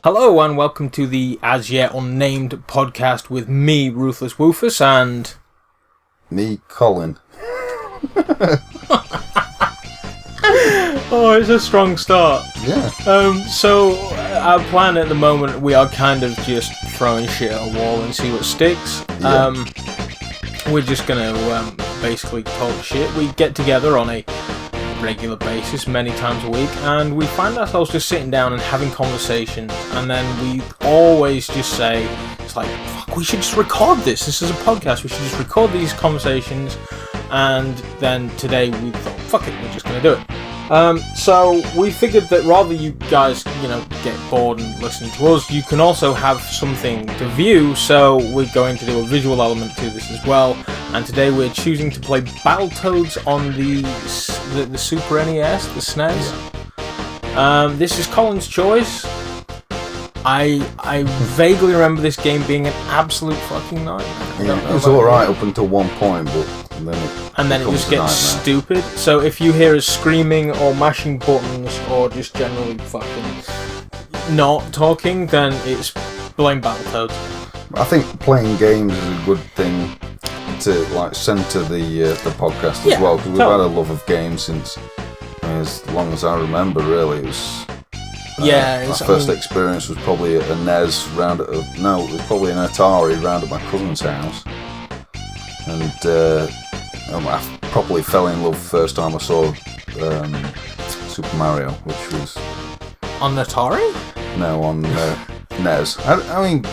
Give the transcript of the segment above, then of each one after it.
Hello and welcome to the as yet unnamed podcast with me, Ruthless Woofus, and... me, Colin. Oh, it's a strong start. Yeah. So, our plan at the moment, we are kind of just throwing shit at a wall and see what sticks. Yeah. We're just going to basically talk shit. We get together on a regular basis many times a week, and we find ourselves just sitting down and having conversations, and then we always just say, it's like, fuck, we should just record this is a podcast, we should just record these conversations. And then today we thought, fuck it, we're just going to do it. So we figured that rather you guys, get bored and listen to us, you can also have something to view, so we're going to do a visual element to this as well. And today we're choosing to play Battletoads on the Super NES, the SNES. This is Colin's choice. I vaguely remember this game being an absolute fucking nightmare. Yeah, it was alright up until one point, but then it just gets stupid. So if you hear us screaming or mashing buttons or just generally fucking not talking, then it's blame Battletoads. I think playing games is a good thing to centre the podcast as well, because we've had a love of games since as long as I remember. Really, it was. My first experience was probably at a NES it was probably an Atari round at my cousin's house, and I properly fell in love the first time I saw Super Mario, which was on Atari. No, on NES. I mean,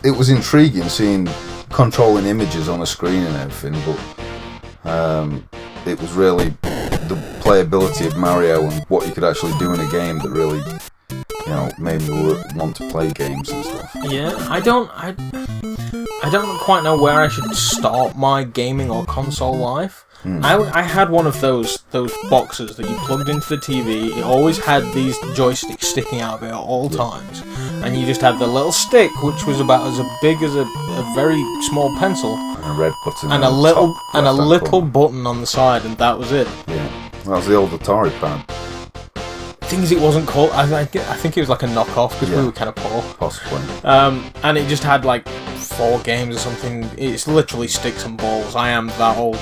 it was intriguing seeing controlling images on a screen and everything, but it was really the playability of Mario and what you could actually do in a game that really, made me want to play games and stuff. Yeah, I don't quite know where I should start my gaming or console life. I had one of those boxes that you plugged into the TV. It always had these joysticks sticking out of it at all times, and you just had the little stick, which was about as big as a very small pencil, and a red button, and a little button on the side, and that was it. Yeah, that was the old Atari pad. Things it wasn't called. I think it was like a knockoff because we were kind of poor. Possibly. And it just had like 4 games or something. It's literally sticks and balls. I am that old.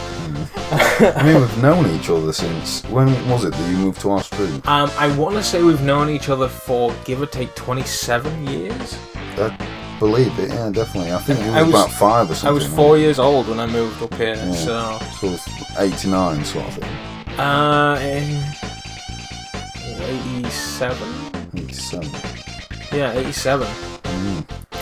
I mean, we've known each other since... When was it that you moved to our street? I want to say we've known each other for, give or take, 27 years. I believe it, yeah, definitely. I think it was about 5 or something. I was 4 years old when I moved up here, So it was 89 sort of thing. 87? 87. Yeah, 87.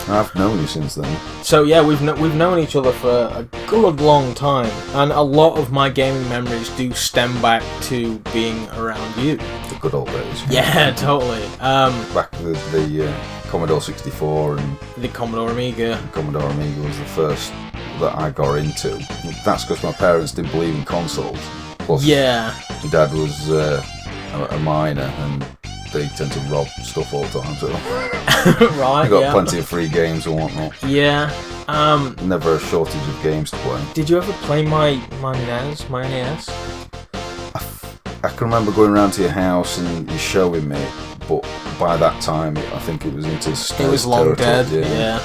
I've known you since then. So yeah, we've known each other for a good long time, and a lot of my gaming memories do stem back to being around you. The good old days. Yeah, totally. Back with the Commodore 64 and the Commodore Amiga. The Commodore Amiga was the first that I got into. That's because my parents didn't believe in consoles. Plus, my dad was a miner, and they tend to rob stuff all the time, so right, I got plenty of free games and whatnot. Yeah. Never a shortage of games to play. Did you ever play my NES? I can remember going around to your house and you showing me, but by that time I think it was into it was long dead. Yeah.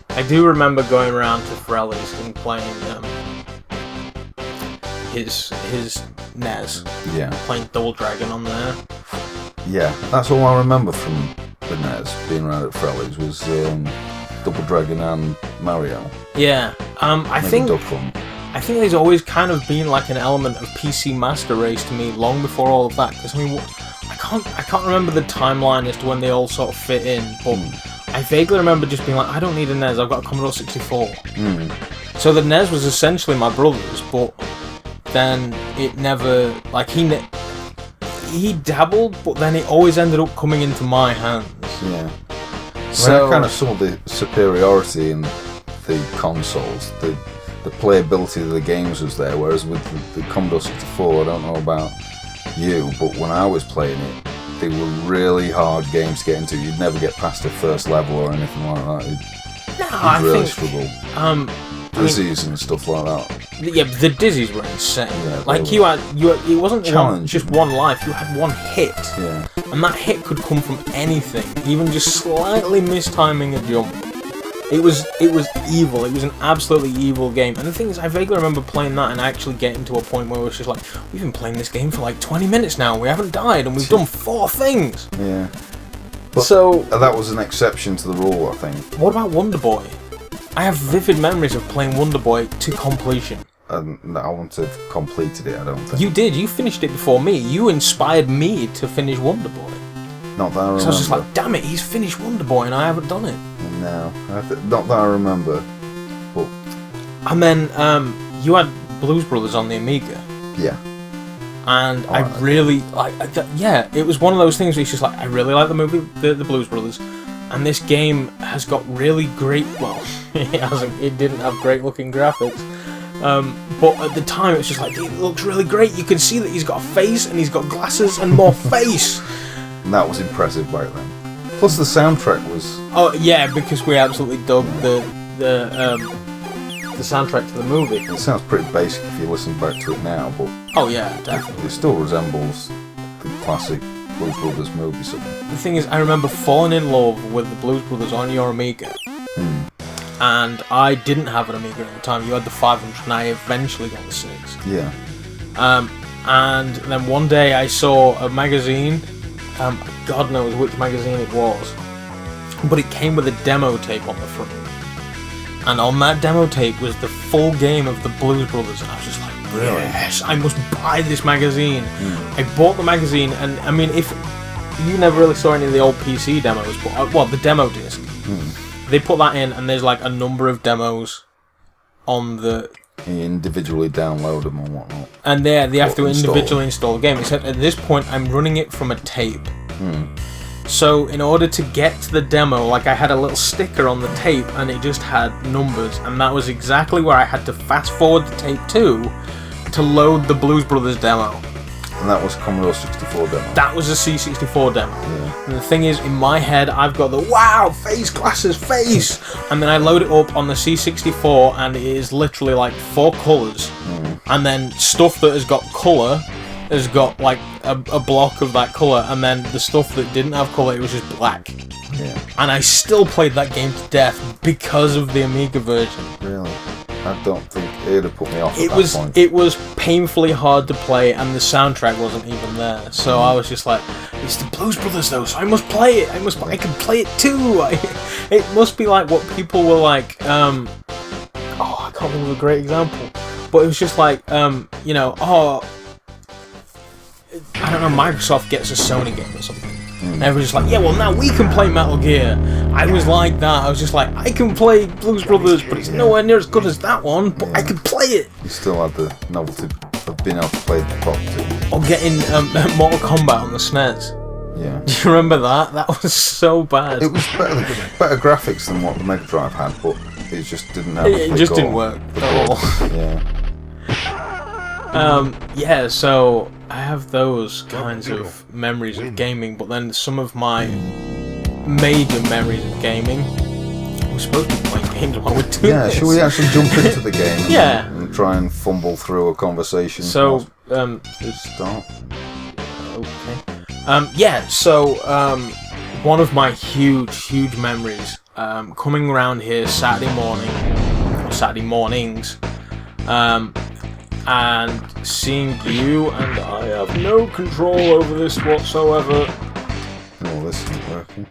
I do remember going around to Frelly's and playing his NES. Yeah. Playing Double Dragon on there. Yeah, that's all I remember from the NES, being around at Frelly's, was Double Dragon and Mario. Yeah. I think Duck Hunt. I think there's always kind of been like an element of PC Master Race to me long before all of that, because I mean, I can't remember the timeline as to when they all sort of fit in, but I vaguely remember just being like, I don't need a NES, I've got a Commodore 64. So the NES was essentially my brother's, but then it never, like, he dabbled, but then it always ended up coming into my hands. Yeah. So I kind of saw the superiority in the consoles. The playability of the games was there, whereas with the Commodore 64, I don't know about you, but when I was playing it, they were really hard games to get into. You'd never get past the first level or anything like that. You'd really struggle. dizzies and stuff like that. Yeah, the dizzies were insane. Yeah, like it wasn't just one life. You had one hit, yeah, and that hit could come from anything, even just slightly mistiming a jump. It was evil. It was an absolutely evil game. And the thing is, I vaguely remember playing that and actually getting to a point where it was just like, we've been playing this game for like 20 minutes now. We haven't died, and we've done 4 things. Yeah. But so that was an exception to the rule, I think. What about Wonder Boy? I have vivid memories of playing Wonder Boy to completion. And I wouldn't have completed it, I don't think. You did. You finished it before me. You inspired me to finish Wonder Boy. Not that I remember. So I was just like, damn it, he's finished Wonder Boy and I haven't done it. No, not that I remember. But and then you had Blues Brothers on the Amiga. Yeah. And I really like. Yeah, it was one of those things where it's just like, I really like the movie, the Blues Brothers, and this game has got really great. Well, it didn't have great looking graphics, but at the time it's just like, it looks really great. You can see that he's got a face and he's got glasses and more face. And that was impressive back then. Plus the soundtrack was... Oh yeah, because we absolutely dug the soundtrack to the movie. It sounds pretty basic if you listen back to it now, but... Oh yeah, definitely. It still resembles the classic Blues Brothers movie. So. The thing is, I remember falling in love with the Blues Brothers on your Amiga. And I didn't have an Amiga at the time. You had the 500 and I eventually got the 6. Yeah. And then one day I saw a magazine... God knows which magazine it was, but it came with a demo tape on the front, and on that demo tape was the full game of the Blues Brothers, and I was just like, really? Yes, I must buy this magazine. I bought the magazine, and I mean, if you never really saw any of the old PC demos, but the demo disc, they put that in, and there's like a number of demos on the... You individually download them and whatnot. And they have to individually install the game. Except at this point, I'm running it from a tape. So in order to get to the demo, like I had a little sticker on the tape, and it just had numbers, and that was exactly where I had to fast forward the tape to load the Blues Brothers demo. And that was Commodore 64 demo. That was a C64 demo. Yeah. And the thing is, in my head, I've got the wow, face glasses, face! And then I load it up on the C64, and it is literally like 4 colours. And then stuff that has got colour has got like a block of that colour, and then the stuff that didn't have colour, it was just black. Yeah. And I still played that game to death because of the Amiga version. Really? I don't think it'd have put me off at that point. It was painfully hard to play, and the soundtrack wasn't even there. So I was just like, it's the Blues Brothers though, so I must play it. I can play it too. It must be like what people were like. I can't think of a great example, but it was just like, I don't know, Microsoft gets a Sony game or something. And everyone's just like, yeah, well, now we can play Metal Gear. I was like that. I was just like, I can play Blues Brothers, but it's nowhere near as good as that one, but I can play it. You still had the novelty of being able to play the pop too. Or getting Mortal Kombat on the SNES. Yeah. Do you remember that? That was so bad. It was better graphics than what the Mega Drive had, but it just didn't have It just didn't work at all. Yeah. So I have those kinds of memories of gaming, but then some of my major memories of gaming, we're supposed to be playing games while we're doing this. Yeah, should we actually jump into the game Yeah. and try and fumble through a conversation? So, start. Okay. One of my huge memories, coming around here Saturday mornings, and seeing you, and I have no control over this whatsoever. Oh, this isn't working.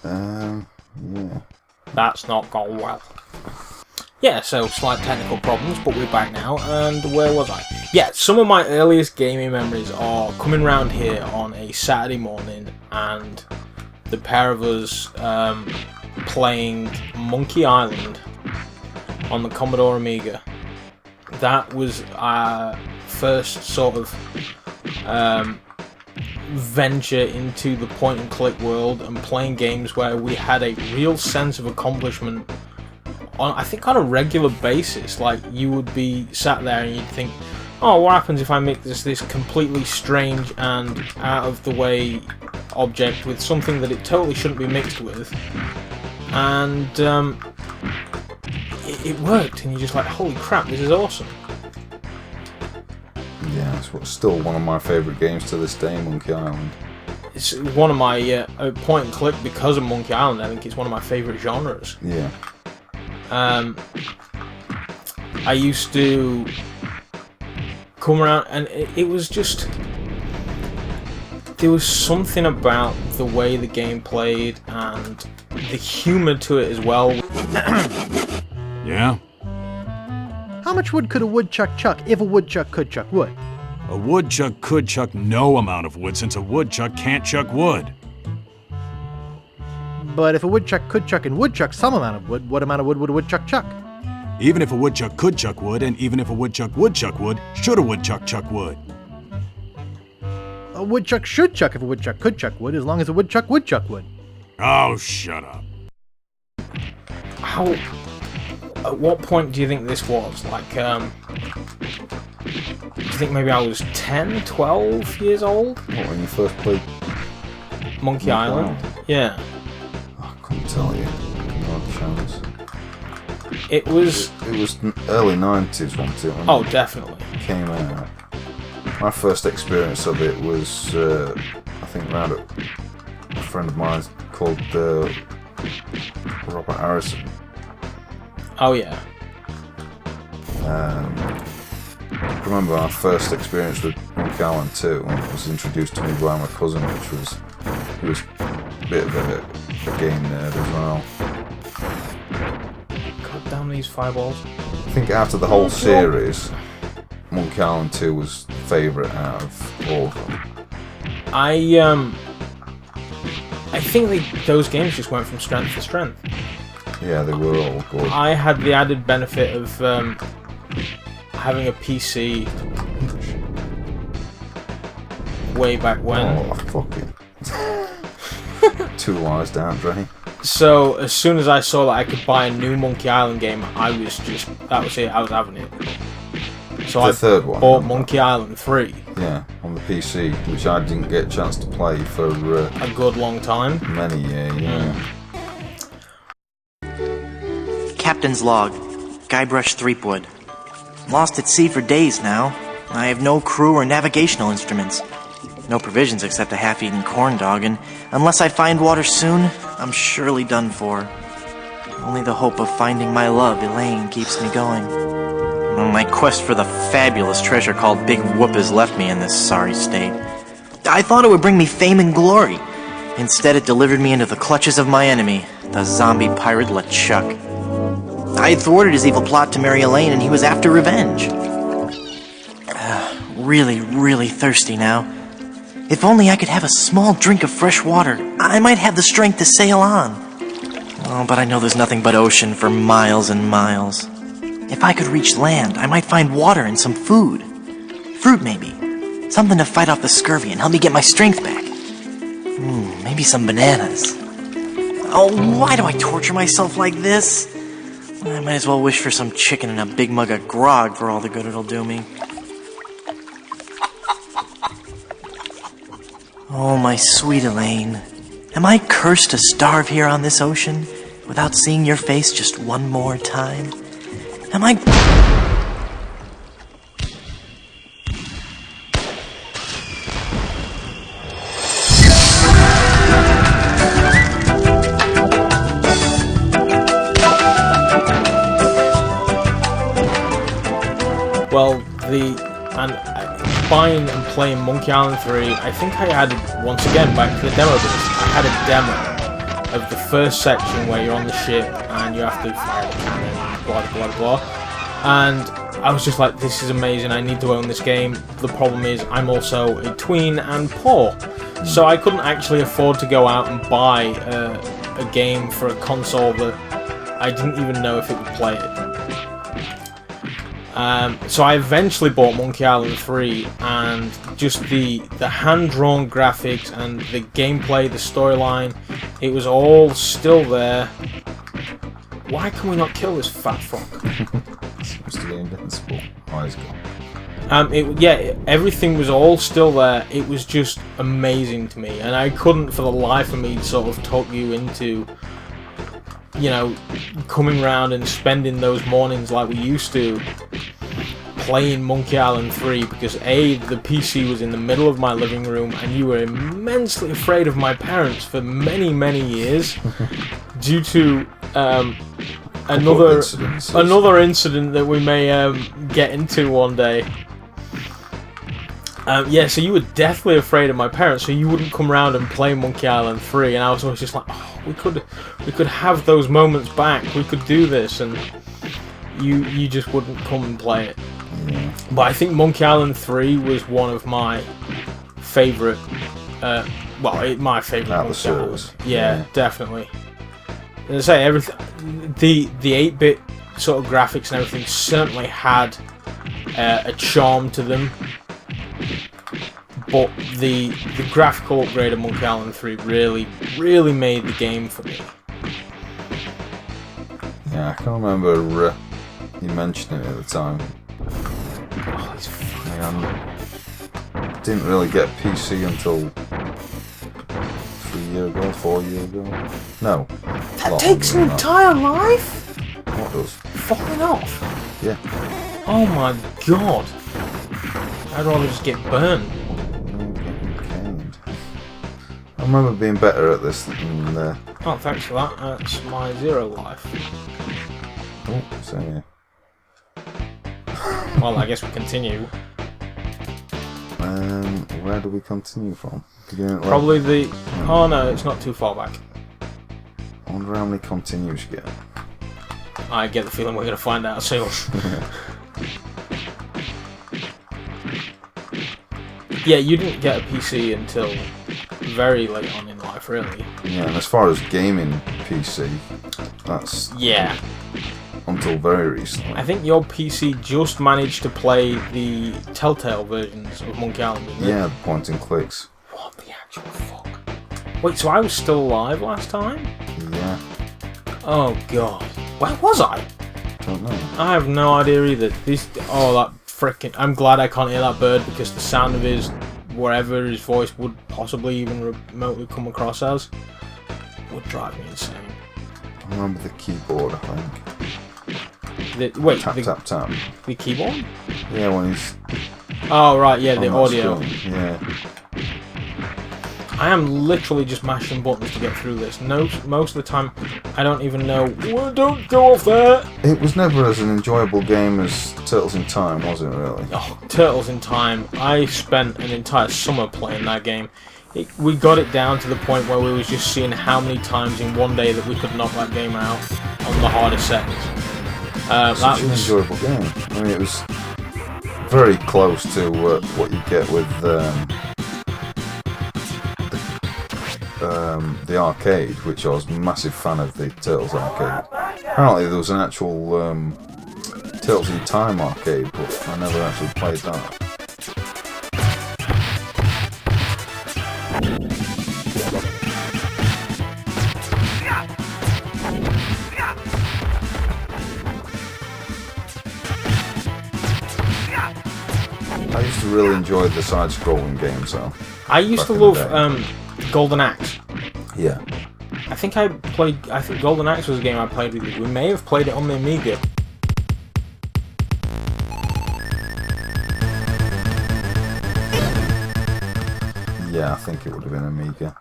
Yeah. That's not gone well. Yeah, so slight technical problems, but we're back now, and where was I? Yeah, some of my earliest gaming memories are coming round here on a Saturday morning, and the pair of us playing Monkey Island on the Commodore Amiga. That was our first sort of venture into the point-and-click world and playing games where we had a real sense of accomplishment on a regular basis. Like, you would be sat there and you'd think, oh, what happens if I make this completely strange and out-of-the-way object with something that it totally shouldn't be mixed with? And it worked, and you're just like, holy crap, this is awesome. Yeah, it's still one of my favourite games to this day, Monkey Island. It's one of my point and click because of Monkey Island. I think it's one of my favourite genres. Yeah. I used to come around, and it was just... There was something about the way the game played and the humour to it as well. Yeah? How much wood could a woodchuck chuck if a woodchuck could chuck wood? A woodchuck could chuck no amount of wood since a woodchuck can't chuck wood. But if a woodchuck could chuck and would chuck some amount of wood, what amount of wood would a woodchuck chuck? Even if a woodchuck could chuck wood, and even if a woodchuck would chuck wood, should a woodchuck chuck wood? A woodchuck should chuck if a woodchuck could chuck wood, as long as a woodchuck would chuck wood. Oh, shut up. At what point do you think this was? Like, do you think maybe I was 10, 12 years old? What, when you first played Monkey Island? Yeah. I couldn't tell you. No chance. It was early 90s, wasn't it? Oh, definitely. It came out. My first experience of it was, I think, round at a friend of mine called Robert Harrison. Oh, yeah. I remember our first experience with Monkey Island 2 was introduced to me by my cousin, he was a bit of a game nerd as well. God damn these fireballs. I think out of the whole series, Monkey Island 2 was the favourite out of all of them. I think those games just went from strength to strength. Yeah, they were all good. I had the added benefit of having a PC way back when. Oh, fuck it. 2 lies down, Dre. So, as soon as I saw that I could buy a new Monkey Island game, that was it, I was having it. So the I third one, bought Monkey Island 3. Yeah, on the PC, which I didn't get a chance to play for a good long time. Many years, yeah. Captain's log. Guybrush Threepwood. Lost at sea for days now. I have no crew or navigational instruments. No provisions except a half-eaten corn dog, and unless I find water soon, I'm surely done for. Only the hope of finding my love, Elaine, keeps me going. My quest for the fabulous treasure called Big Whoop has left me in this sorry state. I thought it would bring me fame and glory. Instead, it delivered me into the clutches of my enemy, the zombie pirate LeChuck. I had thwarted his evil plot to marry Elaine, and he was after revenge. Really, really thirsty now. If only I could have a small drink of fresh water, I might have the strength to sail on. Oh, but I know there's nothing but ocean for miles and miles. If I could reach land, I might find water and some food. Fruit, maybe. Something to fight off the scurvy and help me get my strength back. Maybe some bananas. Oh, why do I torture myself like this? I might as well wish for some chicken and a big mug of grog for all the good it'll do me. Oh, my sweet Elaine. Am I cursed to starve here on this ocean without seeing your face just one more time? Am I... Well, buying and playing Monkey Island 3, I think I added, once again, back to the demo disc, I had a demo of the first section where you're on the ship and you have to fire the cannon, blah blah blah, and I was just like, this is amazing, I need to own this game. The problem is, I'm also a tween and poor, so I couldn't actually afford to go out and buy a game for a console that I didn't even know if it would play it. So I eventually bought Monkey Island 3, and just the hand-drawn graphics and the gameplay, the storyline, it was all still there. Why can we not kill this fat frog? Seems to be invincible. Oh, he's gone. Everything was all still there. It was just amazing to me, and I couldn't for the life of me sort of talk you into you know, coming round and spending those mornings like we used to, playing Monkey Island 3, because A, the PC was in the middle of my living room, and you were immensely afraid of my parents for many, many years, due to another incident that we may get into one day. Yeah, so you were deathly afraid of my parents, so you wouldn't come round and play Monkey Island 3, and I was always just like, oh, we could have those moments back, we could do this, and you just wouldn't come and play it. Yeah. But I think Monkey Island 3 was one of my favourite, my favourite Monkey Island. Yeah, definitely. As I say, everything, the 8-bit sort of graphics and everything certainly had a charm to them. But the graphical upgrade of Monkey Island 3 really made the game for me. Yeah, I can remember you mentioning it at the time. I didn't really get PC until 4 years ago. No. That takes an entire life? What does? Falling off? Yeah. Oh my god. I'd rather just get burned. I remember being better at this than... Oh, thanks for that. That's my 0 life. Oh, same here. Well, I guess we continue. Where do we continue from? Probably the... Oh no, it's not too far back. I wonder how many continues you get. I get the feeling we're going to find out soon. Yeah, you didn't get a PC until very late on in life, really. Yeah, and as far as gaming PC, that's... Yeah. Until very recently. I think your PC just managed to play the Telltale versions of Monkey Island, didn't it? Yeah, the point and clicks. What the actual fuck? Wait, so I was still alive last time? Yeah. Oh god. Where was I? Don't know. I have no idea either. That frickin'... I'm glad I can't hear that bird, because the sound of his... wherever his voice would possibly even remotely come across as would drive me insane. I remember the keyboard, I think. Tap, tap. The keyboard? Yeah, when he's... Oh, right, yeah, the audio. Screen. Yeah. I am literally just mashing buttons to get through this. Most of the time, I don't even know... Well, don't go off there! It was never as an enjoyable game as Turtles in Time, was it, really? Oh, Turtles in Time. I spent an entire summer playing that game. We got it down to the point where we was just seeing how many times in one day that we could knock that game out on the hardest settings. Such an enjoyable game. I mean, it was very close to what you get with the arcade, which I was a massive fan of the Turtles arcade. Apparently there was an actual Turtles in Time arcade, but I never actually played that. I used to really enjoy the side-scrolling games, though. I used to love Golden Axe. Yeah. I think Golden Axe was a game I played with you. We may have played it on the Amiga. Yeah, I think it would have been Amiga.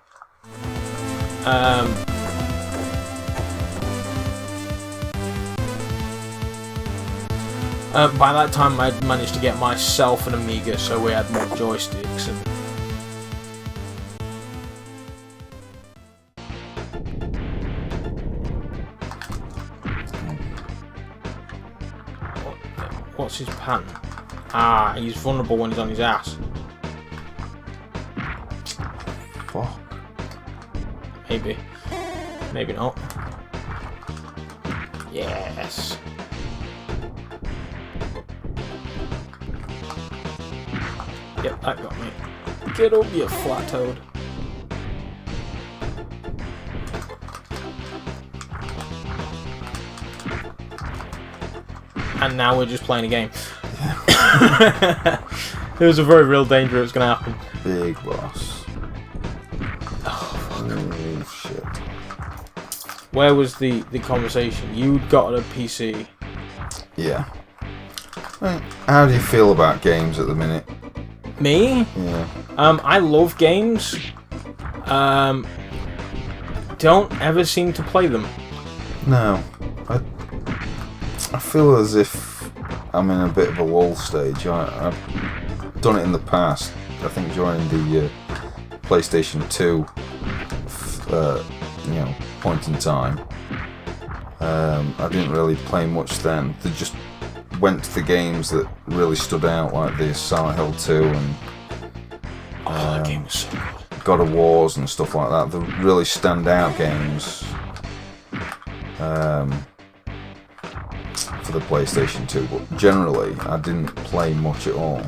By that time, I'd managed to get myself an Amiga, so we had more joysticks. And what's his pan? Ah, he's vulnerable when he's on his ass. Fuck. Maybe. Maybe not. Yes. Yep, that got me. Get up, you flat toad. And now we're just playing a game. There was a very real danger it was going to happen. Big boss. Oh, oh shit. where was the conversation? You'd got a PC. Yeah. How do you feel about games at the minute? Me? Yeah. I love games. Don't ever seem to play them. No. I feel as if I'm in a bit of a lull stage. I've done it in the past. I think during the PlayStation 2 point in time. I didn't really play much then. They just went to the games that really stood out, like the Silent Hill 2 and that game was so good. God of Wars and stuff like that. The really standout games for the PlayStation 2, but generally I didn't play much at all.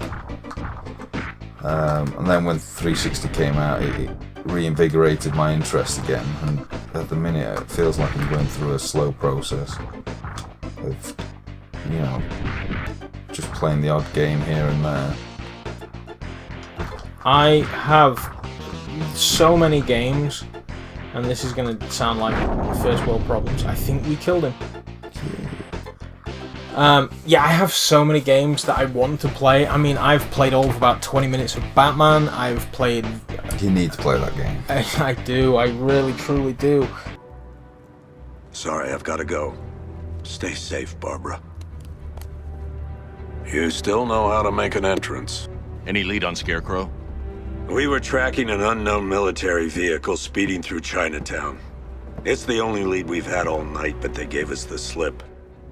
And then when 360 came out, it reinvigorated my interest again, and at the minute it feels like I'm going through a slow process of, just playing the odd game here and there. I have so many games, and this is going to sound like first world problems. I think we killed him. Yeah, I have so many games that I want to play. I mean, I've played all of about 20 minutes of Batman. I've played... You need to play that game. I do. I really, truly do. Sorry, I've got to go. Stay safe, Barbara. You still know how to make an entrance. Any lead on Scarecrow? We were tracking an unknown military vehicle speeding through Chinatown. It's the only lead we've had all night, but they gave us the slip.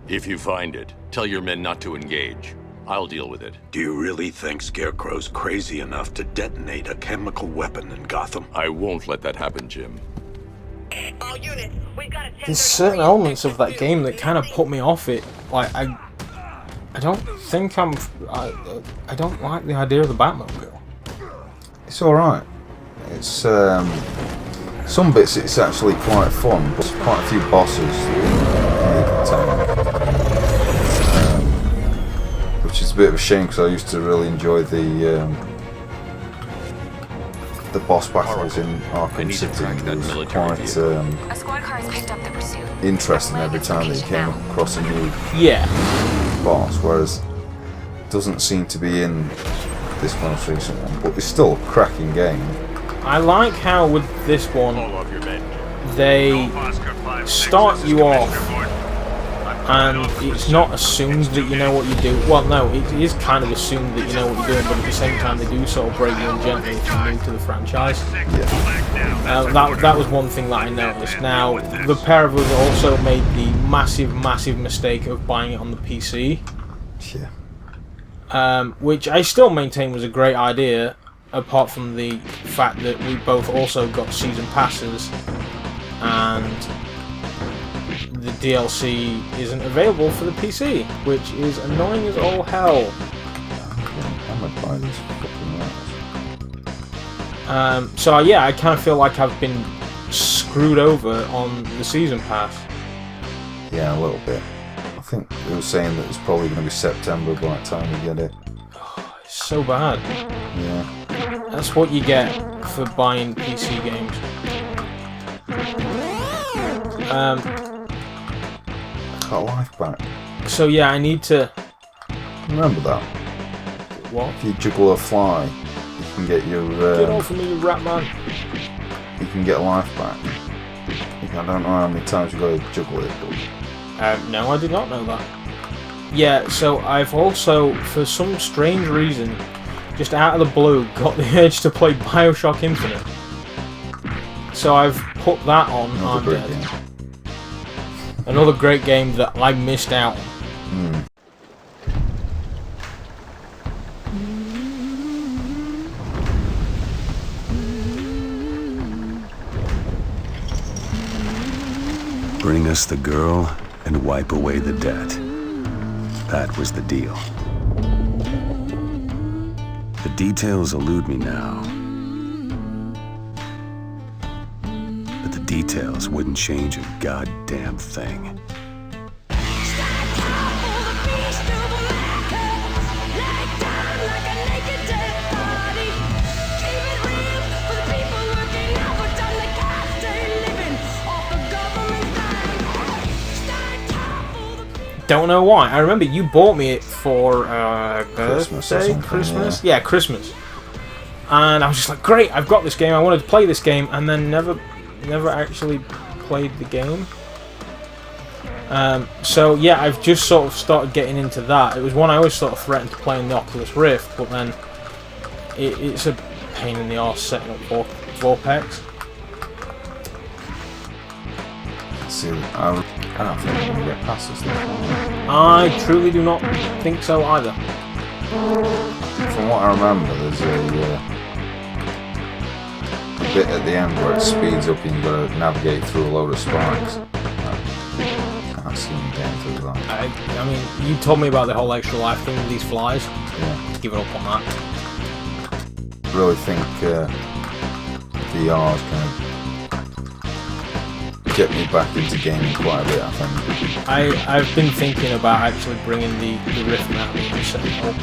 If you find it, tell your men not to engage. I'll deal with it. Do you really think Scarecrow's crazy enough to detonate a chemical weapon in Gotham? I won't let that happen, Jim. All units, we've got a There's certain elements of that game that kind of put me off it. Like, I don't think I don't like the idea of the Batmobile. It's alright. It's some bits it's actually quite fun, but there's quite a few bosses that you can take. Which is a bit of a shame because I used to really enjoy the boss battles in Arkham City. It was quite A squad car has picked up the pursuit. interesting every time that you came across a new boss, whereas it doesn't seem to be in this most recent one, but it's still a cracking game. I like how with this one they start you off and it's not assumed that you know what you do. Well, no, it is kind of assumed that you know what you're doing, but at the same time they do sort of break you in gently if you're new to the franchise. Yeah. That was one thing that I noticed. Now, the pair of us also made the massive mistake of buying it on the PC. Yeah. Which I still maintain was a great idea, apart from the fact that we both also got season passes, and the DLC isn't available for the PC, which is annoying as all hell. How am I buying these fucking rounds? So yeah, I kind of feel like I've been screwed over on the season pass. Yeah, a little bit. I think they were saying that it's probably going to be September by the time we get it. It's so bad. Yeah. That's what you get for buying PC games. Got life back. So yeah, I need to... Remember that? What? If you juggle a fly, you can get your... Get off of me, you rat man. You can get life back. I don't know how many times you've got to juggle it, but... No, I did not know that. Yeah, so I've also, for some strange reason, just out of the blue, got the urge to play Bioshock Infinite. So I've put that on. Another great game. Another great game that I missed out on. Bring us the girl and wipe away the debt. That was the deal. The details elude me now. But the details wouldn't change a goddamn thing. don't know why. I remember you bought me it for Christmas? Yeah, Christmas. And I was just like, great, I've got this game. I wanted to play this game, and then never actually played the game. So yeah, I've just sort of started getting into that. It was one I always sort of threatened to play in the Oculus Rift, but then it's a pain in the arse setting up Vortex. See, I don't think I'm going to get past this thing. I truly do not think so either. From what I remember, there's a bit at the end where it speeds up and you've got to navigate through a load of spikes. I can't see me getting through that. I mean, you told me about the whole extra life thing with these flies. Yeah. Let's give it up on that. I really think VR is going to get me back into gaming quite a bit, I think. I've been thinking about actually bringing the Rift out and setting it up.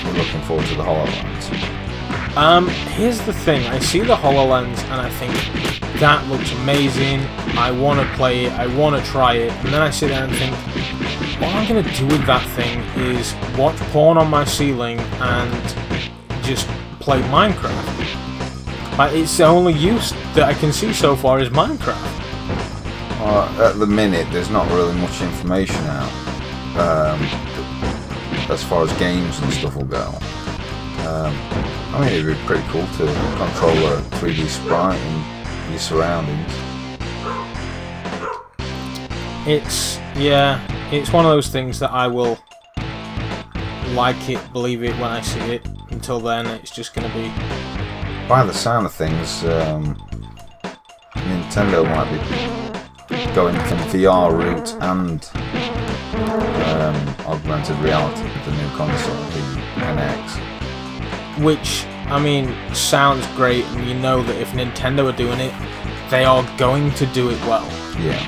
We're looking forward to the HoloLens. Here's the thing. I see the HoloLens and I think that looks amazing. I want to play it. I want to try it. And then I sit there and think, what I'm going to do with that thing is watch porn on my ceiling and just play Minecraft. It's the only use that I can see so far is Minecraft. At the minute, there's not really much information out as far as games and stuff will go. I mean, it'd be pretty cool to control a 3D sprite in your surroundings. It's one of those things that I will like it, believe it when I see it. Until then, it's just going to be... By the sound of things, Nintendo might be going the VR route and augmented reality with the new console, the NX. Which, I mean, sounds great, and you know that if Nintendo are doing it, they are going to do it well. Yeah.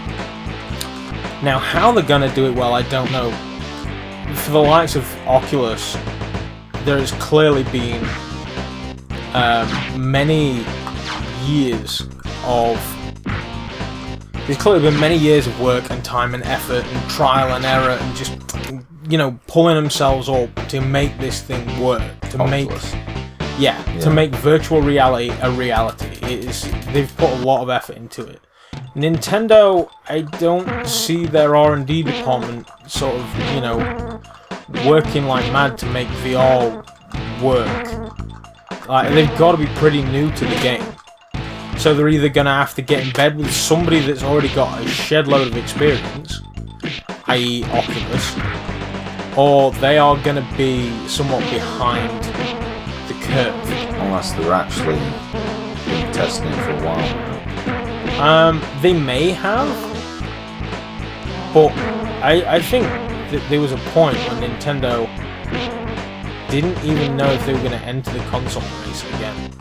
Now, how they're going to do it well, I don't know. For the likes of Oculus, there has clearly been many years of... There's clearly been many years of work and time and effort and trial and error and just, you know, pulling themselves up to make this thing work. To make virtual reality a reality. They've put a lot of effort into it. Nintendo, I don't see their R&D department sort of, you know, working like mad to make VR work. Like, they've got to be pretty new to the game. So they're either going to have to get in bed with somebody that's already got a shed load of experience, i.e. Oculus, or they are going to be somewhat behind the curve. Unless they're actually been testing it for a while. They may have, but I think that there was a point when Nintendo didn't even know if they were going to enter the console race again.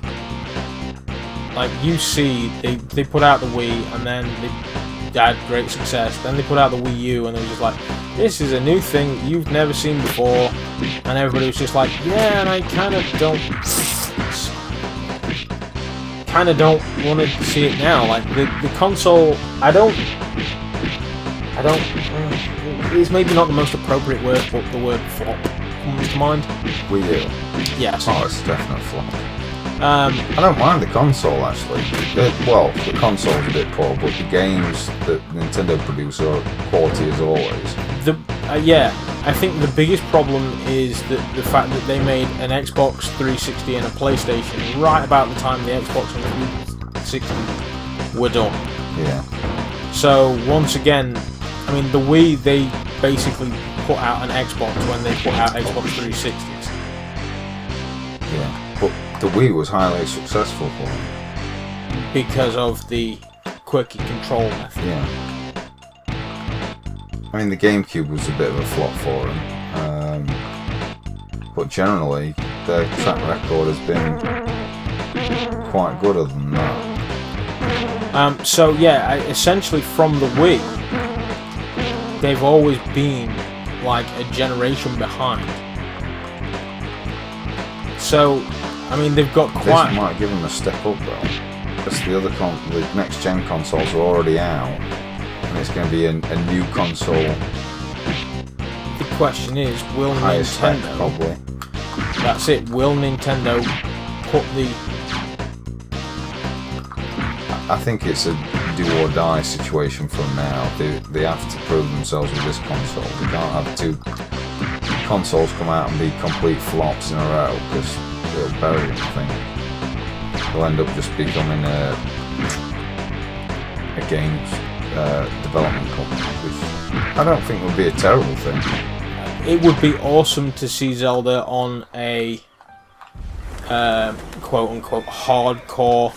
Like, you see, they put out the Wii, and then they had great success. Then they put out the Wii U, and they were just like, this is a new thing you've never seen before. And everybody was just like, yeah, and I kind of don't want to see it now. Like, the console, I don't, it's maybe not the most appropriate word, but the word flop comes to mind. Wii U? Yeah. Oh, it's a definite flop. I don't mind the console, actually. Well, the console's a bit poor, but the games that Nintendo produce are quality as always. I think the biggest problem is the fact that they made an Xbox 360 and a PlayStation right about the time the Xbox 360 were done. Yeah. So, once again, I mean, the Wii, they basically put out an Xbox when they put out Xbox 360s. Yeah, but the Wii was highly successful for them. Because of the quirky control method. Yeah. I mean, the GameCube was a bit of a flop for them. But generally, their track record has been quite good other than that. So yeah, essentially from the Wii, they've always been like a generation behind. So, I mean, they've got quite... This might give them a step up though. Because the next gen consoles are already out. And and it's going to be a new console. The question is, will Highest spec, Nintendo... probably. That's it. Will Nintendo put the... I think it's a do or die situation from now. They have to prove themselves with this console. They can't have two consoles come out and be complete flops in a row, because they'll bury it, I think. They'll end up just becoming a games development company, which I don't think would be a terrible thing. It would be awesome to see Zelda on a quote-unquote hardcore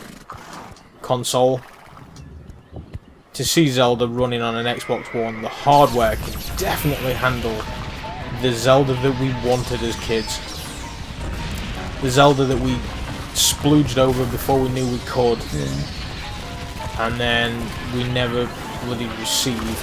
console. To see Zelda running on an Xbox One, the hardware can definitely handle the Zelda that we wanted as kids. The Zelda that we splooged over before we knew we could. Yeah. And then we never bloody received.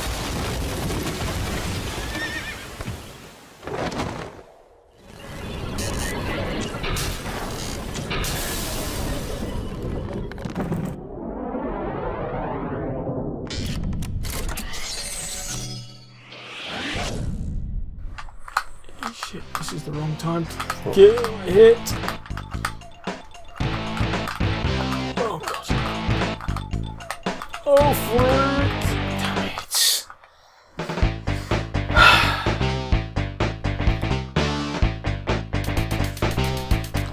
Shit, this is the wrong time to get hit. Oh god. Oh frick! Damn it.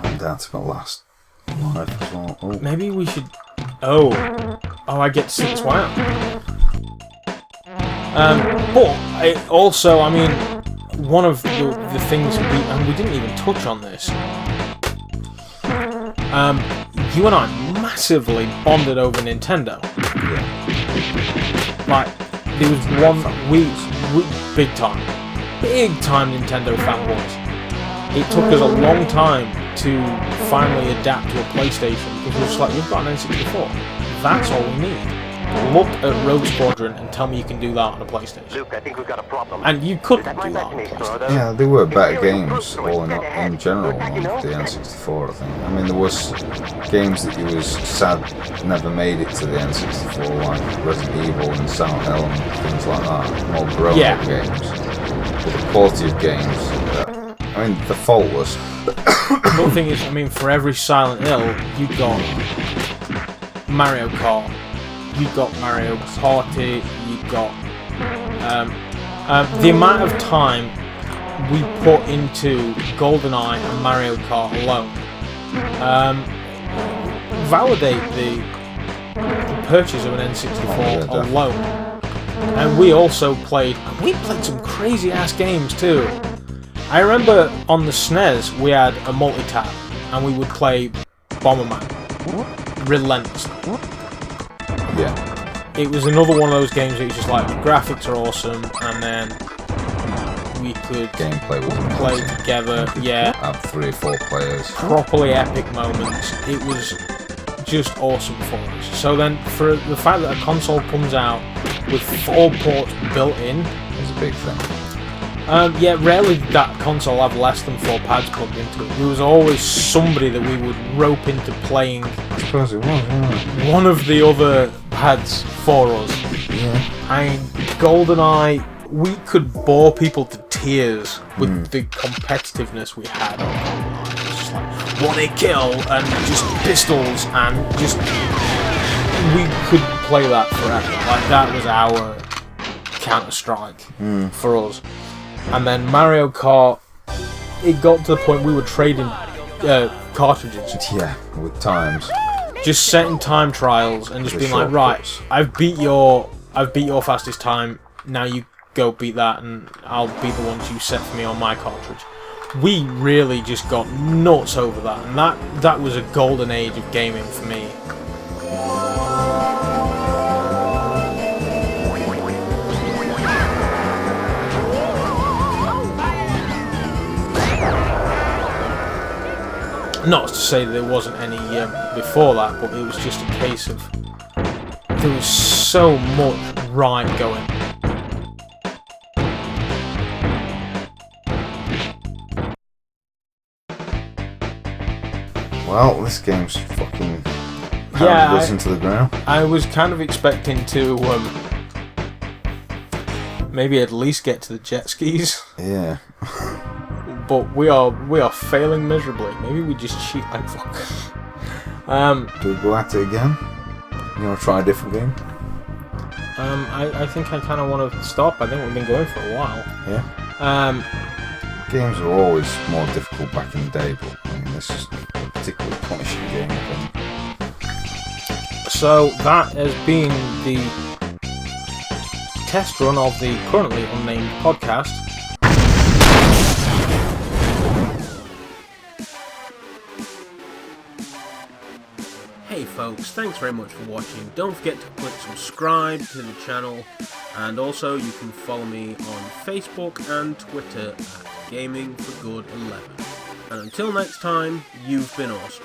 I'm down to my last life as well. Oh. Maybe we should... Oh, I get 6 wow. But also, I mean, one of the things we didn't even touch on this. You and I massively bonded over Nintendo. Yeah. Like, there was one we big time Nintendo fanboys. It took us a long time to finally adapt to a PlayStation, because we're just like, we've got an N64. That's all we need. Look at Rogue Squadron and tell me you can do that on a PlayStation. Luke, I think we've got a problem. And you couldn't do that on a PlayStation. Yeah, they were better games all in general on the N64, I think. I mean, there was games that you was sad never made it to the N64, like Resident Evil and Silent Hill and things like that. More grown-up games. But the quality of games, I mean, they're faultless. The thing is, I mean, for every Silent Hill, you got Mario Kart. You got Mario Party, you got the amount of time we put into GoldenEye and Mario Kart alone validate the purchase of an N64 alone. And we also played some crazy ass games too. I remember on the SNES we had a multi-tap and we would play Bomberman relentlessly. Yeah. It was another one of those games that was just like, the graphics are awesome, and then we could gameplay was play amazing. together, yeah. Have 3 or 4 players. Properly epic moments. It was just awesome for us. So then, for the fact that a console comes out with 4 ports built in, is a big thing. Yeah, rarely did that console have less than 4 pads plugged into it. There was always somebody that we would rope into playing I suppose it was, yeah. one of the other pads for us. Yeah. I mean, GoldenEye, we could bore people to tears with the competitiveness we had on GoldenEye. It was just like, one hit kill, and just pistols, and just... We could play that forever. Like, that was our Counter-Strike for us. And then Mario Kart, it got to the point we were trading cartridges. Yeah, with times. Just setting time trials and just being like, right, I've beat your fastest time, now you go beat that and I'll beat the ones you set for me on my cartridge. We really just got nuts over that, and that was a golden age of gaming for me. Not to say that there wasn't any before that, but it was just a case of there was so much right going. Well, this game's fucking pounded us into the ground. I was kind of expecting to Maybe at least get to the jet skis. Yeah. But we are failing miserably. Maybe we just cheat like fuck. Do we go at it again? You want to try a different game? I think I kind of want to stop. I think we've been going for a while. Yeah. Games were always more difficult back in the day, but I mean, this is a particularly punishing game, I think. So that has been the test run of the currently unnamed podcast. Hey folks, thanks very much for watching. Don't forget to click subscribe to the channel, and also you can follow me on Facebook and Twitter at GamingForGood11. And until next time, you've been awesome.